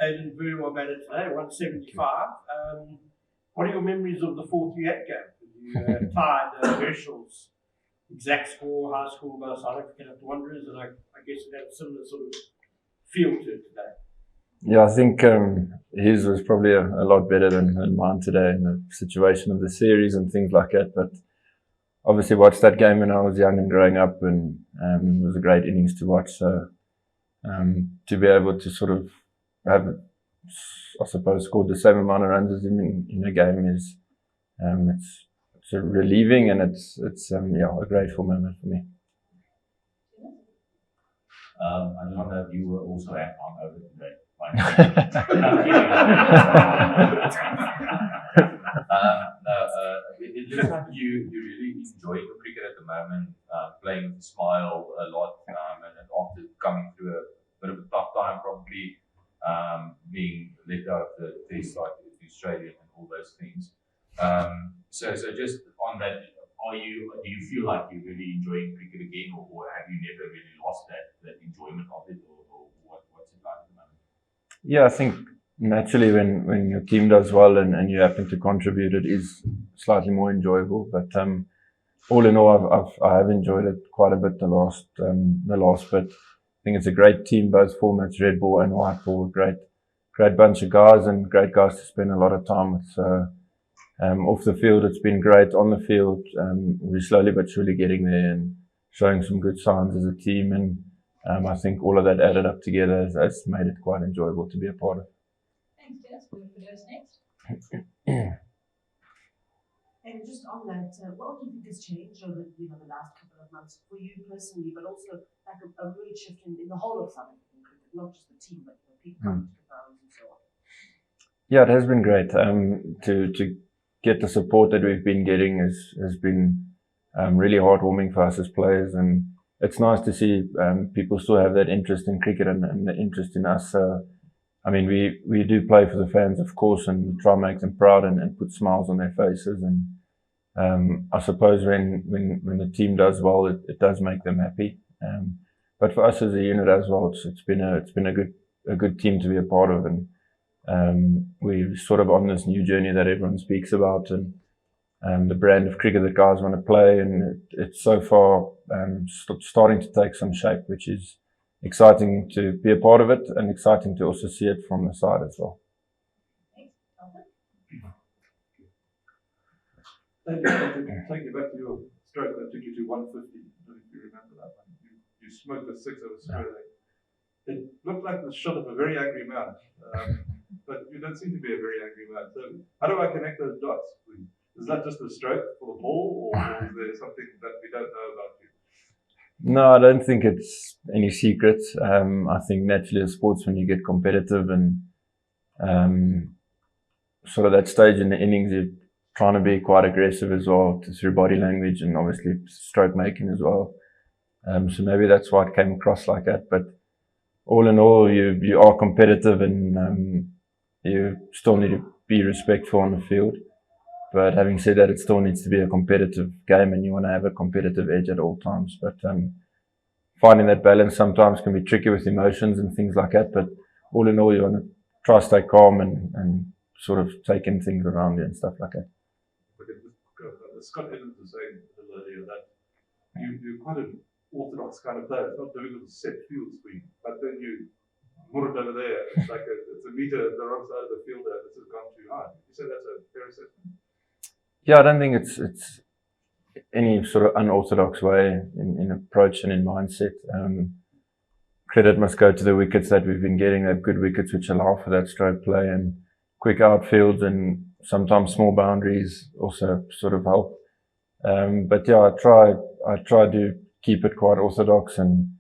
Aiden very well made it today, 175. What are your memories of the 4-3-8 game? You tied Herschelle's exact score, high score by South African at the Wanderers, and I guess it had a similar sort of feel to it today. Yeah, I think his was probably a lot better than mine today in the situation of the series and things like that. But obviously watched that game when I was young and growing up, and it was a great innings to watch. So to be able to sort of have, I suppose, scored the same amount of runs as him in a game is it's relieving, and it's a grateful moment for me. I don't know if you were also at hungover today. It looks like you really enjoy the cricket at the moment, playing with a smile a lot, and after coming through a bit of a tough time, probably being let out of the test like the Australia and all those things. So just on that, do you feel like you're really enjoying cricket again, or have you never really lost that enjoyment of it, or what's it like at the moment? Yeah, I think naturally when your team does well and you happen to contribute, it is slightly more enjoyable. But all in all, I have enjoyed it quite a bit the last bit. I think it's a great team, both formats, red ball and white ball. Great bunch of guys and great guys to spend a lot of time with. So off the field, it's been great. On the field, we're slowly but surely getting there and showing some good signs as a team. And I think all of that added up together has made it quite enjoyable to be a part of. Thanks, Dennis. We'll go next. And just on that, what do you think has changed over the last couple of months for you personally, but also like a real shift in the whole of South African cricket, not just the team, but people coming to the grounds and so on? Yeah, it has been great. To get the support that we've been getting has been really heartwarming for us as players, and it's nice to see people still have that interest in cricket and the interest in us. I mean, we do play for the fans, of course, and we try and make them proud and put smiles on their faces. And I suppose when the team does well, it does make them happy. But for us as a unit as well, it's been a good team to be a part of, and we're sort of on this new journey that everyone speaks about, and the brand of cricket that guys want to play, and it's so far starting to take some shape, which is exciting to be a part of it and exciting to also see it from the side as well. Take you back to your stroke that took you to 150. I don't know if you remember that one. You smoked a 6 over Australia. Yeah. It looked like the shot of a very angry man, but you don't seem to be a very angry man. So how do I connect those dots? Is that just a stroke for the ball, or is there something that we don't know about you? No, I don't think it's any secret. I think naturally as sportsmen you get competitive, and sort of that stage in the innings you're trying to be quite aggressive as well through body language and obviously stroke making as well. So maybe that's why it came across like that. But all in all, you are competitive, and you still need to be respectful on the field. But having said that, it still needs to be a competitive game, and you want to have a competitive edge at all times. But finding that balance sometimes can be tricky with emotions and things like that. But all in all, you want to try to stay calm and sort of take in things around you and stuff like that. Scott Evans was saying earlier that you're quite an orthodox kind of player. It's not difficult to set fields for you, but then you put it over there. It's like it's a meter at the wrong side of the field, and this has gone too high. You say that's a fair assessment? Yeah, I don't think it's any sort of unorthodox way in approach and in mindset. Credit must go to the wickets that we've been getting. They have good wickets which allow for that stroke play and quick outfields, and sometimes small boundaries also sort of help. But yeah, I try to keep it quite orthodox and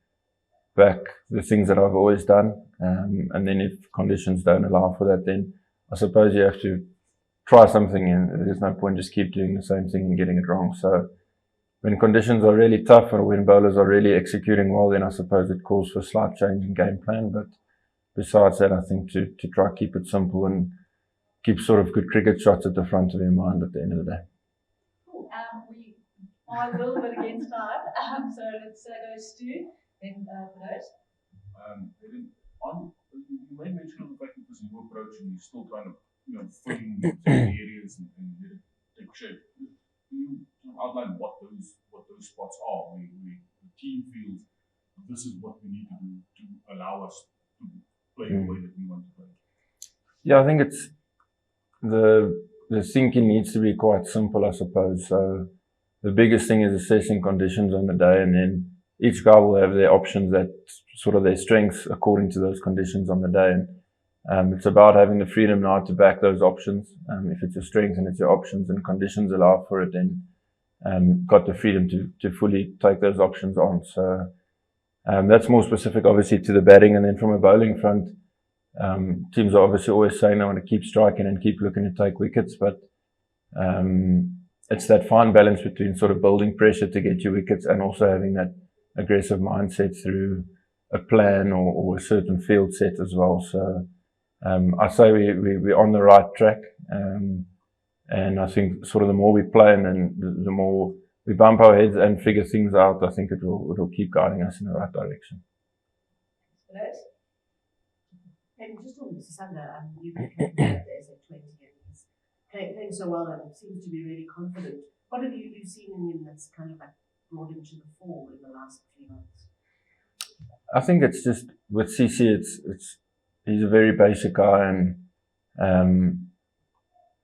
back the things that I've always done. And then if conditions don't allow for that, then I suppose you have to try something, and there's no point just keep doing the same thing and getting it wrong. So when conditions are really tough or when bowlers are really executing well, then I suppose it calls for a slight change in game plan. But besides that, I think to try keep it simple and keep sort of good cricket shots at the front of your mind at the end of the day. Cool. We are a little bit against time, so let's go Stu, then Panos. On You made mention of the fact that this new approach and you're still trying to, fill in certain areas and let it take shape. Can you sort of outline what those spots are where the team feels this is what we need to do to allow us to play the way that we want to play? Yeah, I think it's the thinking needs to be quite simple, I suppose. So the biggest thing is assessing conditions on the day, and then each guy will have their options, that sort of their strengths according to those conditions on the day. And it's about having the freedom now to back those options. If it's your strengths and it's your options and conditions allow for it, then got the freedom to fully take those options on. So that's more specific, obviously, to the batting. And then from a bowling front, teams are obviously always saying they want to keep striking and keep looking to take wickets, but it's that fine balance between sort of building pressure to get your wickets and also having that aggressive mindset through a plan or a certain field set as well. So I say we're on the right track, and I think sort of the more we play and then the more we bump our heads and figure things out, I think it'll keep guiding us in the right direction. And just on Sisanda, you became at the SA20 and he's playing so well and seems to be really confident. What have you seen in him that's kind of like brought him to the fore in the last few months? I think it's just with CC, he's a very basic guy, and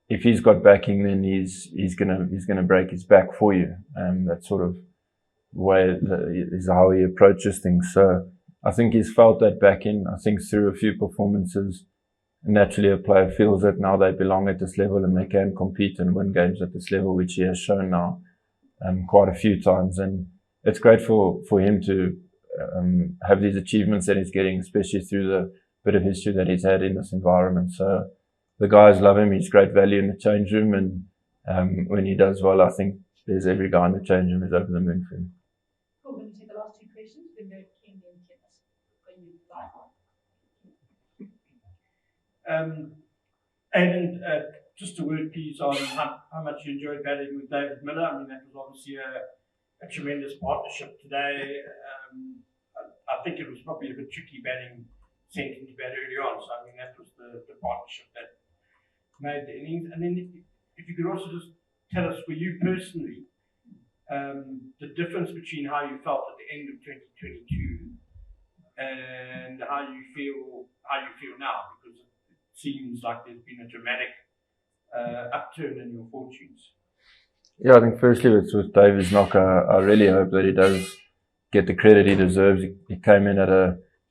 if he's got backing, then he's gonna break his back for you, and that sort of way is how he approaches things. So I think he's felt that backing. I think through a few performances, naturally a player feels that now they belong at this level and they can compete and win games at this level, which he has shown now quite a few times. And it's great for him to have these achievements that he's getting, especially through the bit of history that he's had in this environment. So the guys love him. He's great value in the change room, and when he does well, I think there's every guy in the change room is over the moon for him. Cool. We're going to take the last two questions. Then go to Ken, then Kenneth. And just a word, please, on how much you enjoyed batting with David Miller. I mean, that was obviously a tremendous partnership today. I think it was probably a bit tricky batting, sending to bat early on. So, I mean, that was the partnership that made the innings. And then if you could also just tell us, for you personally, the difference between how you felt at the end of 2022 and how you feel now, because it seems like there's been a dramatic upturn in your fortunes. Yeah, I think firstly with David's knock, I really hope that he does get the credit he deserves. He came in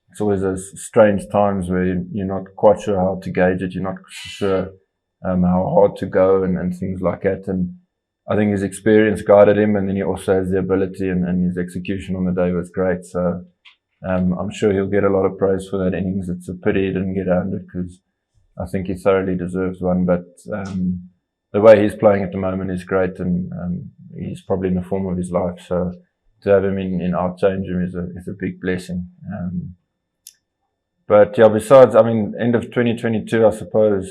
it's always those strange times where you're not quite sure how to gauge it. You're not sure how hard to go and things like that. And I think his experience guided him, and then he also has the ability, and his execution on the day was great. So I'm sure he'll get a lot of praise for that innings. It's a pity he didn't get 100 because I think he thoroughly deserves one. But the way he's playing at the moment is great, and he's probably in the form of his life. So to have him in our change room is a big blessing. But yeah, besides, I mean, end of 2022, I suppose,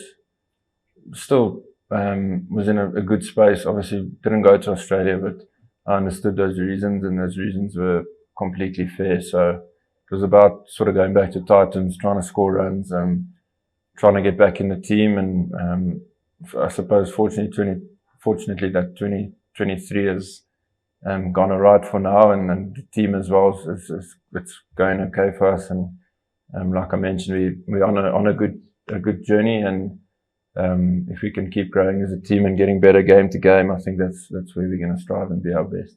still was in a good space. Obviously, didn't go to Australia, but I understood those reasons, and those reasons were completely fair. So it was about sort of going back to Titans, trying to score runs, trying to get back in the team, and I suppose fortunately that 2023 has gone alright for now, and the team as well it's going okay for us. And like I mentioned, we're on a good journey, and if we can keep growing as a team and getting better game to game, I think that's where we're going to strive and be our best.